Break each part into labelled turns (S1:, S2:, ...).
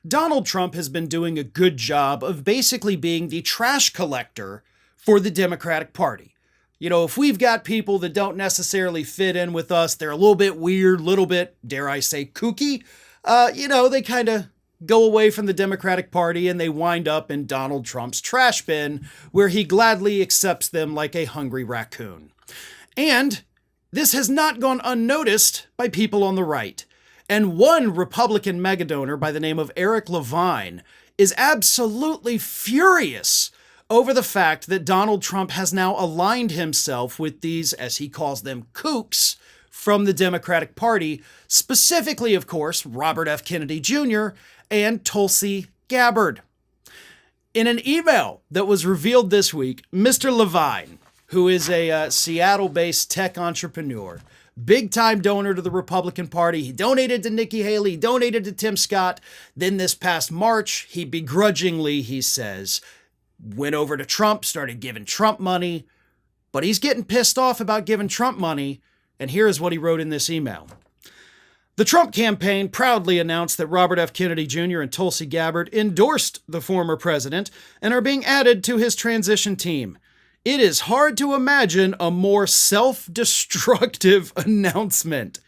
S1: Donald Trump has been doing a good job of basically being the trash collector for the Democratic Party. You know, if we've got people that don't necessarily fit in with us, they're a little bit weird, little bit, dare I say, kooky, they kind of go away from the Democratic Party and they wind up in Donald Trump's trash bin, where he gladly accepts them like a hungry raccoon. And this has not gone unnoticed by people on the right. And one Republican megadonor by the name of Eric Levine is absolutely furious over the fact that Donald Trump has now aligned himself with these, as he calls them, kooks from the Democratic Party, specifically, of course, Robert F. Kennedy Jr. and Tulsi Gabbard. In an email that was revealed this week, Mr. Levine, who is a Seattle-based tech entrepreneur, big-time donor to the Republican Party. He donated to Nikki Haley, he donated to Tim Scott. Then this past March, he begrudgingly, he says, went over to Trump, started giving Trump money. But he's getting pissed off about giving Trump money. And here is what he wrote in this email. The Trump campaign proudly announced that Robert F. Kennedy Jr. and Tulsi Gabbard endorsed the former president and are being added to his transition team. It is hard to imagine a more self-destructive announcement.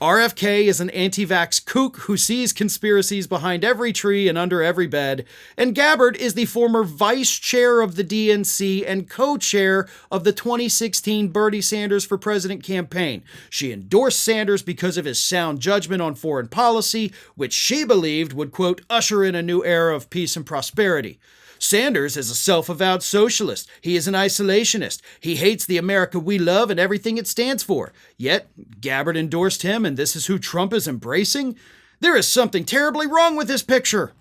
S1: RFK is an anti-vax kook who sees conspiracies behind every tree and under every bed, and Gabbard is the former vice chair of the DNC and co-chair of the 2016 Bernie Sanders for President campaign. She endorsed Sanders because of his sound judgment on foreign policy, which she believed would, quote, usher in a new era of peace and prosperity. Sanders is a self-avowed socialist. He is an isolationist. He hates the America we love and everything it stands for. Yet, Gabbard endorsed him, and this is who Trump is embracing? There is something terribly wrong with this picture.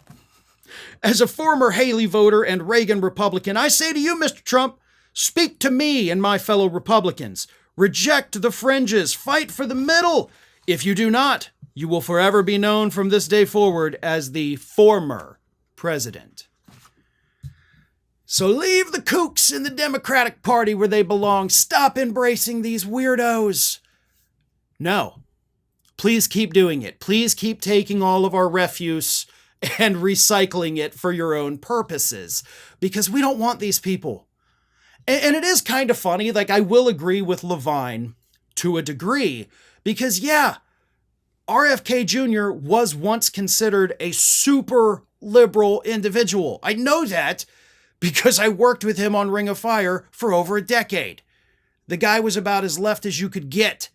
S1: As a former Haley voter and Reagan Republican, I say to you, Mr. Trump, speak to me and my fellow Republicans. Reject the fringes. Fight for the middle. If you do not, you will forever be known from this day forward as the former president. So leave the kooks in the Democratic Party where they belong. Stop embracing these weirdos. No. Please keep doing it. Please keep taking all of our refuse and recycling it for your own purposes, because we don't want these people. And it is kind of funny. Like, I will agree with Levine to a degree, because yeah, RFK Jr. was once considered a super liberal individual. I know that, because I worked with him on Ring of Fire for over a decade. The guy was about as left as you could get.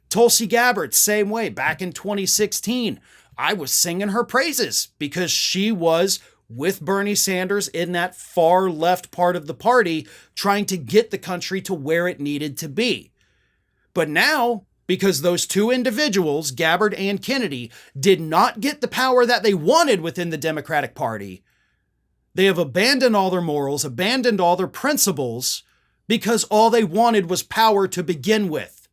S1: Tulsi Gabbard, same way. Back in 2016, I was singing her praises because she was with Bernie Sanders in that far left part of the party, trying to get the country to where it needed to be. But now, because those two individuals, Gabbard and Kennedy, did not get the power that they wanted within the Democratic Party, they have abandoned all their morals, abandoned all their principles, because all they wanted was power to begin with.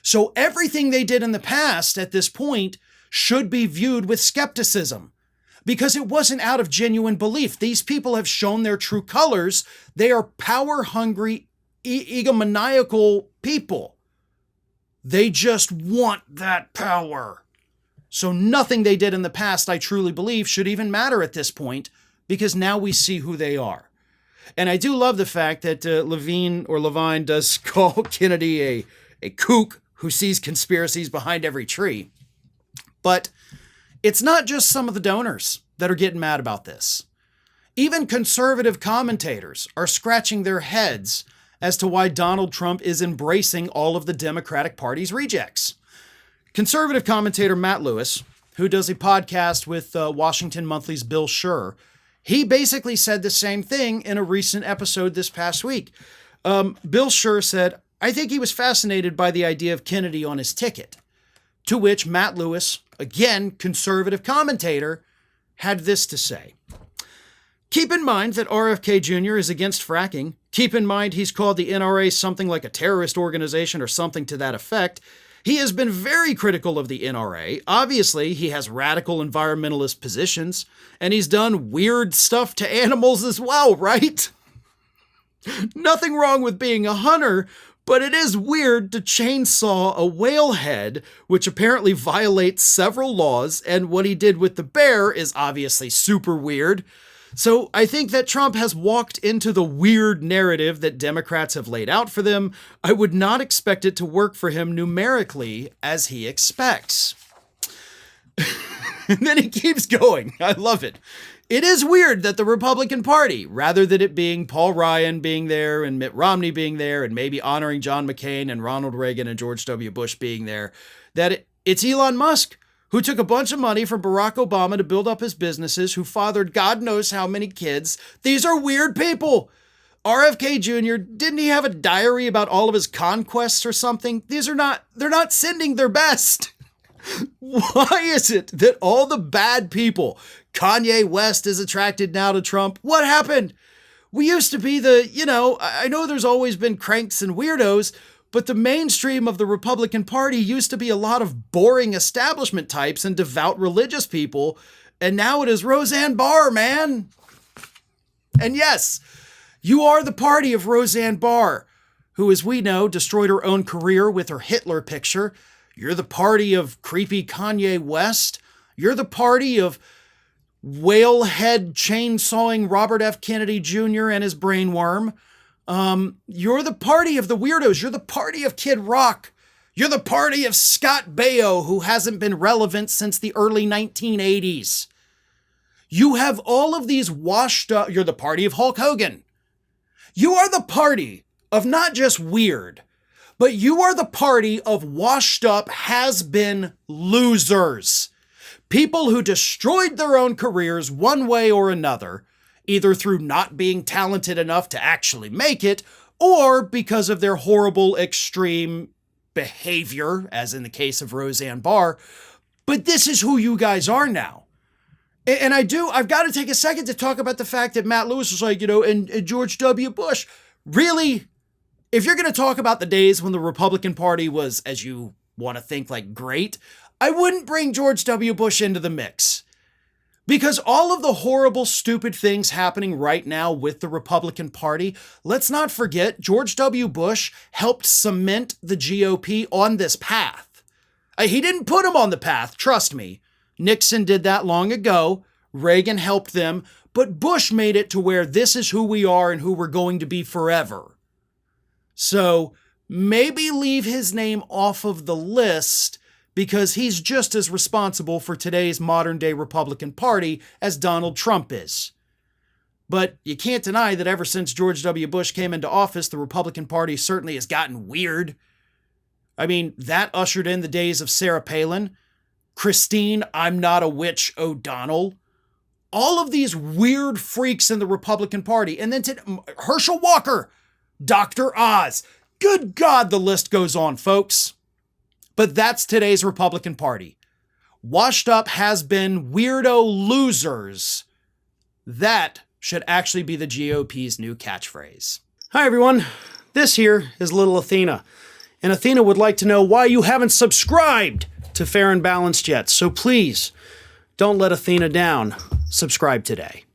S1: So everything they did in the past at this point should be viewed with skepticism, because it wasn't out of genuine belief. These people have shown their true colors. They are power-hungry, egomaniacal people. They just want that power. So nothing they did in the past, I truly believe, should even matter at this point, because now we see who they are. And I do love the fact that Levine does call Kennedy a kook who sees conspiracies behind every tree. But it's not just some of the donors that are getting mad about this. Even conservative commentators are scratching their heads as to why Donald Trump is embracing all of the Democratic Party's rejects. Conservative commentator Matt Lewis, who does a podcast with Washington Monthly's Bill Schur, he basically said the same thing in a recent episode this past week. Bill Schur said, I think he was fascinated by the idea of Kennedy on his ticket. To which Matt Lewis, again, conservative commentator, had this to say. Keep in mind that RFK Jr. is against fracking. Keep in mind he's called the NRA something like a terrorist organization or something to that effect. He has been very critical of the NRA. Obviously, he has radical environmentalist positions, and he's done weird stuff to animals as well, right? Nothing wrong with being a hunter, But it is weird to chainsaw a whale head, which apparently violates several laws, and what he did with the bear is obviously super weird. So I think that Trump has walked into the weird narrative that Democrats have laid out for them. I would not expect it to work for him numerically as he expects. And then he keeps going. I love it. It is weird that the Republican Party, rather than it being Paul Ryan being there and Mitt Romney being there and maybe honoring John McCain and Ronald Reagan and George W. Bush being there, that it's Elon Musk who took a bunch of money from Barack Obama to build up his businesses, who fathered God knows how many kids. These are weird people. RFK Jr., didn't he have a diary about all of his conquests or something? They're not sending their best. Why is it that all the bad people, Kanye West is attracted now to Trump? What happened? We used to be I know there's always been cranks and weirdos, but the mainstream of the Republican Party used to be a lot of boring establishment types and devout religious people, and now it is Roseanne Barr, man. And yes, you are the party of Roseanne Barr, who, as we know, destroyed her own career with her Hitler picture. You're the party of creepy Kanye West. You're the party of whale-head chainsawing Robert F. Kennedy Jr. and his brainworm. You're the party of the weirdos. You're the party of Kid Rock. You're the party of Scott Baio, who hasn't been relevant since the early 1980s. You have all of these washed up. You're the party of Hulk Hogan. You are the party of not just weird, but you are the party of washed up has-been losers. People who destroyed their own careers one way or another, either through not being talented enough to actually make it, or because of their horrible, extreme behavior, as in the case of Roseanne Barr. But this is who you guys are now. And I've got to take a second to talk about the fact that Matt Lewis was like, and George W. Bush. Really? If you're going to talk about the days when the Republican Party was, as you want to think, like great, I wouldn't bring George W. Bush into the mix. Because all of the horrible, stupid things happening right now with the Republican Party, let's not forget George W. Bush helped cement the GOP on this path. He didn't put them on the path, trust me. Nixon did that long ago. Reagan helped them. But Bush made it to where this is who we are and who we're going to be forever. So maybe leave his name off of the list, because he's just as responsible for today's modern-day Republican Party as Donald Trump is. But you can't deny that ever since George W. Bush came into office, the Republican Party certainly has gotten weird. I mean, that ushered in the days of Sarah Palin, Christine I'm Not a Witch O'Donnell, all of these weird freaks in the Republican Party, and then Herschel Walker, Dr. Oz. Good God, the list goes on, folks. But that's today's Republican Party. Washed up has-been weirdo losers. That should actually be the GOP's new catchphrase. Hi, everyone. This here is little Athena. And Athena would like to know why you haven't subscribed to Fair and Balanced yet. So please, don't let Athena down. Subscribe today.